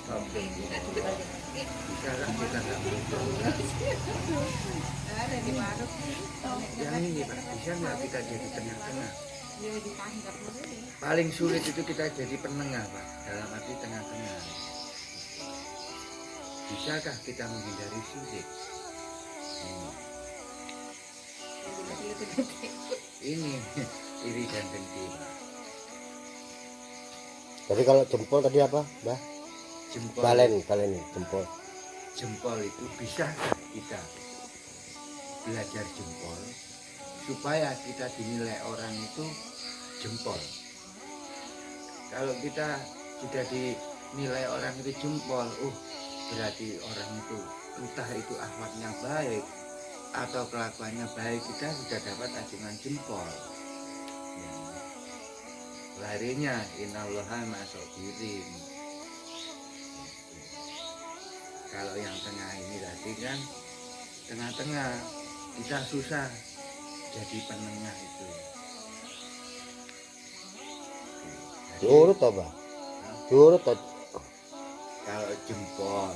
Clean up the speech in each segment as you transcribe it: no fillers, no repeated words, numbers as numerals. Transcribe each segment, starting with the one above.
Oke, bisa kan kita nggak butuh. Ada di warung. Yang ini Pak, bisa nggak kita jadi tengah-tengah? Ya ditangkap dulu deh. Paling sulit itu kita jadi penengah Pak, dalam arti tengah-tengah. Bisakah kita menghindari sirik? Ini iri dan dengki Pak. Jadi kalau jempol tadi apa, Mbah? Jempol. Balen jempol. Jempol itu bisa kita belajar jempol supaya kita dinilai orang itu jempol. Kalau kita sudah dinilai orang itu jempol, berarti orang itu entah itu akhlaknya baik atau kelakuannya baik, kita sudah dapat acungan jempol. Ya. Larinya innallaha ma'as-sabirin. Kalau yang tengah ini tadi kan tengah-tengah, kita susah jadi penengah itu. Diurut toh, Mbah? Diurut toh. Kalau jempol,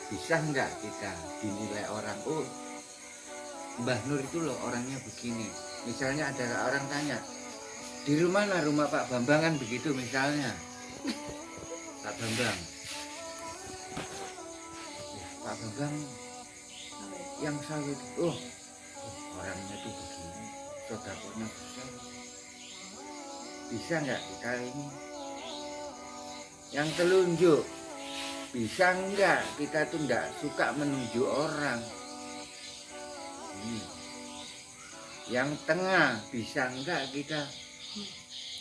bisa nggak kita dinilai orang, Mbah Nur itu loh orangnya begini. Misalnya ada orang tanya, di mana rumah Pak Bambang kan begitu misalnya. Pak Bambang, Pak Bambang yang sawit, orangnya tuh begini, sodakonya besar. Bisa nggak kita ini? Yang telunjuk, bisa nggak kita tuh nggak suka menunjuk orang? Ini. Yang tengah, bisa nggak kita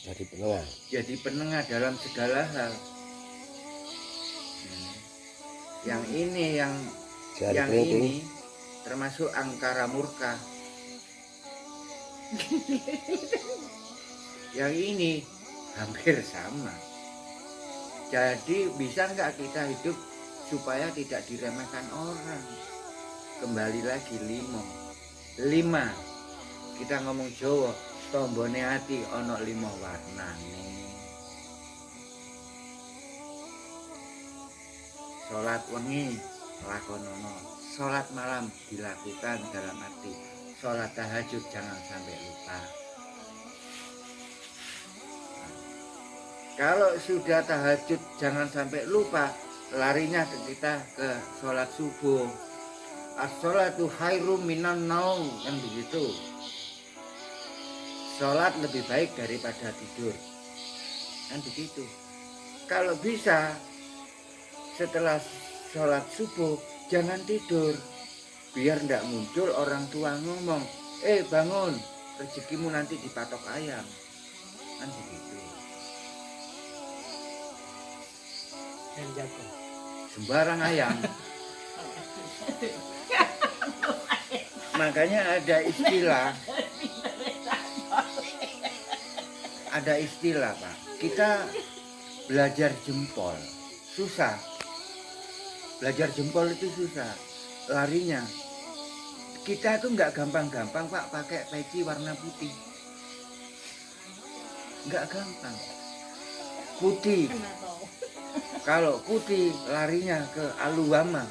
Jadi penengah. jadi penengah dalam segala hal? Yang ini, yang ini termasuk angkara murka. Yang ini hampir sama. Jadi bisa nggak kita hidup supaya tidak diremehkan orang? Kembali lagi 5. Kita ngomong Jawa, tombone ati ono 5 warnane. Sholat wengi lakonono, sholat malam dilakukan dalam arti sholat tahajud jangan sampai lupa. Kalau sudah tahajud jangan sampai lupa, larinya kita ke sholat subuh. As-sholatu khairum minan naum, kan begitu. Sholat lebih baik daripada tidur, kan begitu. Kalau bisa setelah sholat subuh jangan tidur, biar ndak muncul orang tua ngomong, bangun, rezekimu nanti dipatok ayam, kan begitu. Sembarang ayam. Makanya ada istilah Pak, kita belajar jempol susah. Belajar jempol itu susah, larinya kita tuh nggak gampang-gampang Pak pakai peci warna putih, nggak gampang. Putih, kalau putih larinya ke aluwama.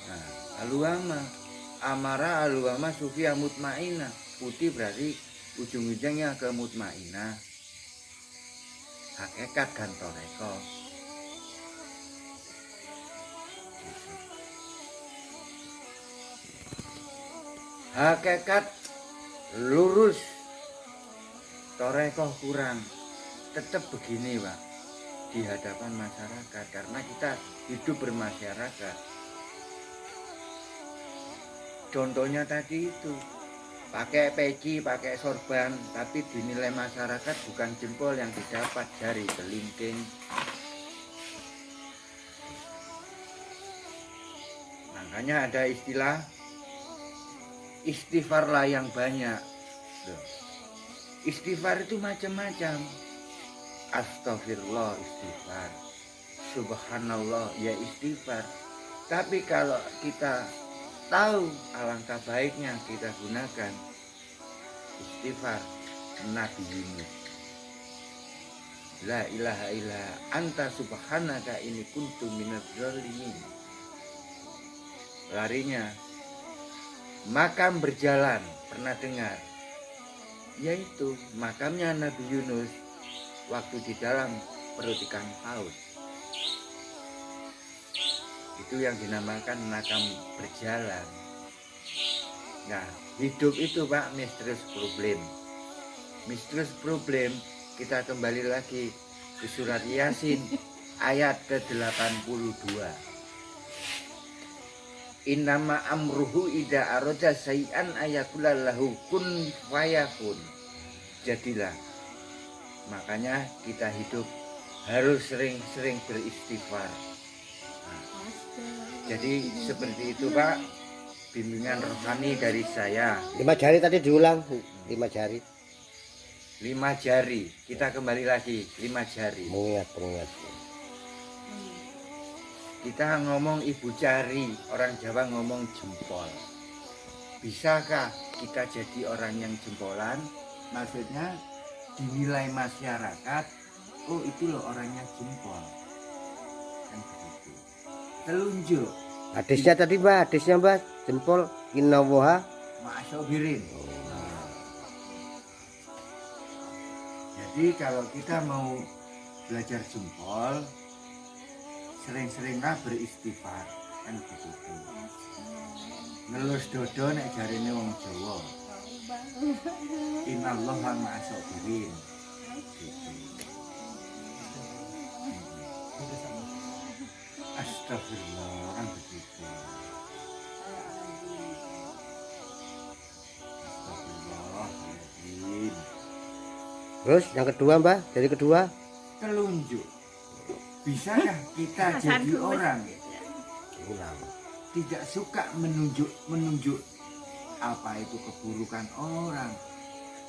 Nah, aluwama, amara aluwama sufia mutmainah. Putih berarti ujung-ujungnya ke mutmainah. Hakikat dan toreko. Hakikat lurus, toreko kurang. Tetap begini Pak, di hadapan masyarakat, karena kita hidup bermasyarakat. Contohnya tadi itu, pakai peci, pakai sorban, tapi dinilai masyarakat bukan jempol yang didapat, jari kelingking. Makanya ada istilah istighfarlah yang banyak. Istighfar itu macam-macam. Astagfirullah istighfar, subhanallah ya istighfar. Tapi kalau kita tahu alangkah baiknya kita gunakan istighfar Nabi Yunus. La ilaha illa anta subhanaka ini kuntu minadz zalimin. Larinya makam berjalan, pernah dengar? Yaitu makamnya Nabi Yunus waktu di dalam perut ikan paus. Itu yang dinamakan makam berjalan. Nah, hidup itu Pak misterius problem. Misterius problem, kita kembali lagi ke surat Yasin ayat ke-82. Innama amruhu ida aroja sayan ayakulallahu kun fayakun. Jadilah. Makanya kita hidup harus sering-sering beristighfar. Jadi seperti itu Pak, bimbingan rohani dari saya. 5 jari tadi diulang, 5 jari. 5 jari, kita kembali lagi 5 jari. Mengingat. Kita ngomong ibu jari, orang Jawa ngomong jempol. Bisakah kita jadi orang yang jempolan? Maksudnya dinilai masyarakat, oh itu loh orangnya jempol. Kan begitu. Telunjuk. Hadisnya tadi Mbak, hadisnya Mbak, jempol innallaha Ma'asobirin. Jadi kalau kita mau belajar jempol, sering-seringlah beristighfar, kan begitu. Ngelus dodo nek jarine wong Jawa. Innallaha ma'asobirin. Gitu. Astagfirullah, kan begitu. Astagfirullahaladzim. Terus yang kedua Mbak, jadi kedua Telunjuk. Bisakah kita jadi orang ulang. tidak suka menunjuk apa itu keburukan orang,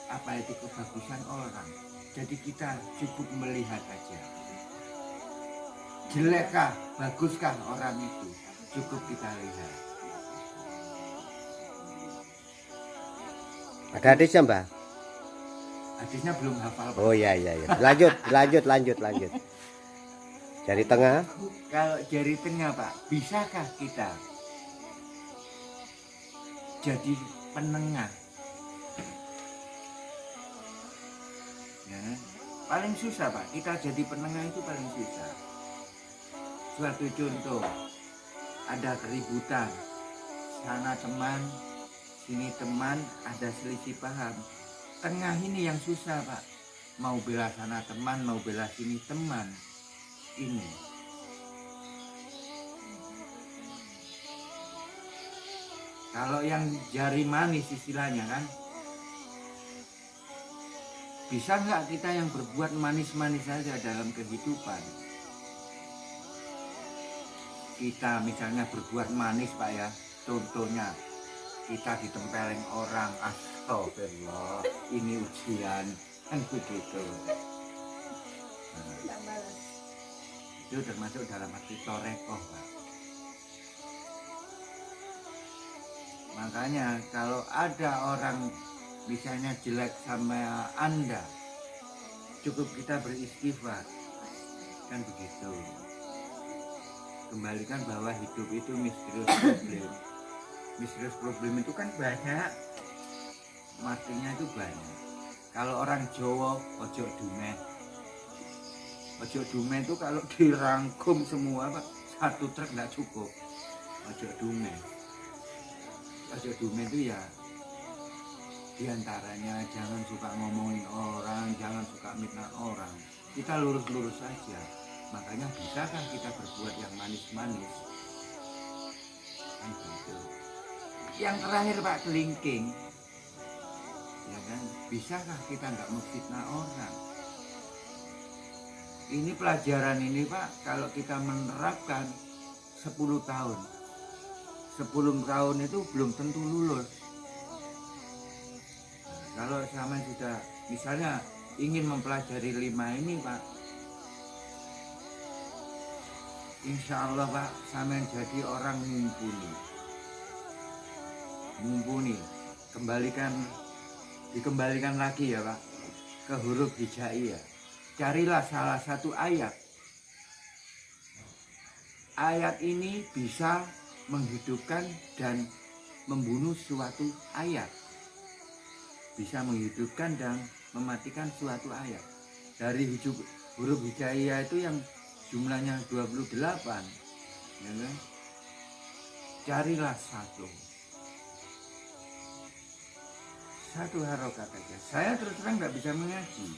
apa itu kebagusan orang. Jadi kita cukup melihat aja. Jelekkah, baguskah orang itu, cukup kita lihat. Ada hadisnya Mbak? Hadisnya belum hafal. Pak. Oh iya. Lanjut. Jari tengah. Kalau jari tengah Pak, bisakah kita jadi penengah? Ya, paling susah Pak, kita jadi penengah itu paling susah. Suatu contoh, ada keributan, sana teman, sini teman, ada selisih paham. Tengah ini yang susah Pak, mau bela sana teman, mau bela sini teman. Ini kalau yang jari manis istilahnya kan, bisa nggak kita yang berbuat manis-manis saja dalam kehidupan? Kita misalnya berbuat manis Pak ya, contohnya kita ditempeleng orang, astagfirullah, ini ujian, kan begitu. Itu termasuk dalam arti torekoh Pak. Makanya kalau ada orang misalnya jelek sama Anda, cukup kita beristighfar, kan begitu. Kembalikan bahwa hidup itu misterius problem. Misterius problem itu kan banyak, artinya itu banyak. Kalau orang Jawa ojo dumeh. Ojo dumeh itu kalau dirangkum semua Pak, satu truk nggak cukup. Ojo dumeh. Ojo dumeh itu ya diantaranya jangan suka ngomongin orang, jangan suka mitnah orang. Kita lurus-lurus saja. Makanya bisakah kita berbuat yang manis-manis? Kan gitu. Yang terakhir Pak, kelingking. Ya kan, bisakah kita nggak memfitnah orang? Ini pelajaran ini Pak, kalau kita menerapkan 10 tahun 10 tahun itu belum tentu lulus. Nah, kalau sama sudah misalnya ingin mempelajari 5 ini Pak, insya Allah Pak, sama jadi orang mumpuni. Dikembalikan lagi ya Pak ke huruf hijaiyah. carilah salah satu ayat. Ayat ini bisa menghidupkan dan membunuh suatu ayat. Bisa menghidupkan dan mematikan suatu ayat. Dari huruf hijaiyah itu yang jumlahnya 28. Ya kan? Carilah satu harokat aja. Saya terus terang nggak bisa mengaji.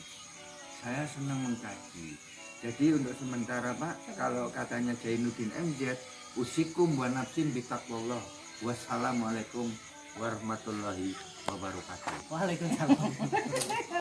Saya senang mengkaji. Jadi untuk sementara Pak, kalau katanya Zainuddin MZ, usikum wa nafsin bitaqwallah. Wassalamualaikum warahmatullahi wabarakatuh. Waalaikumsalam.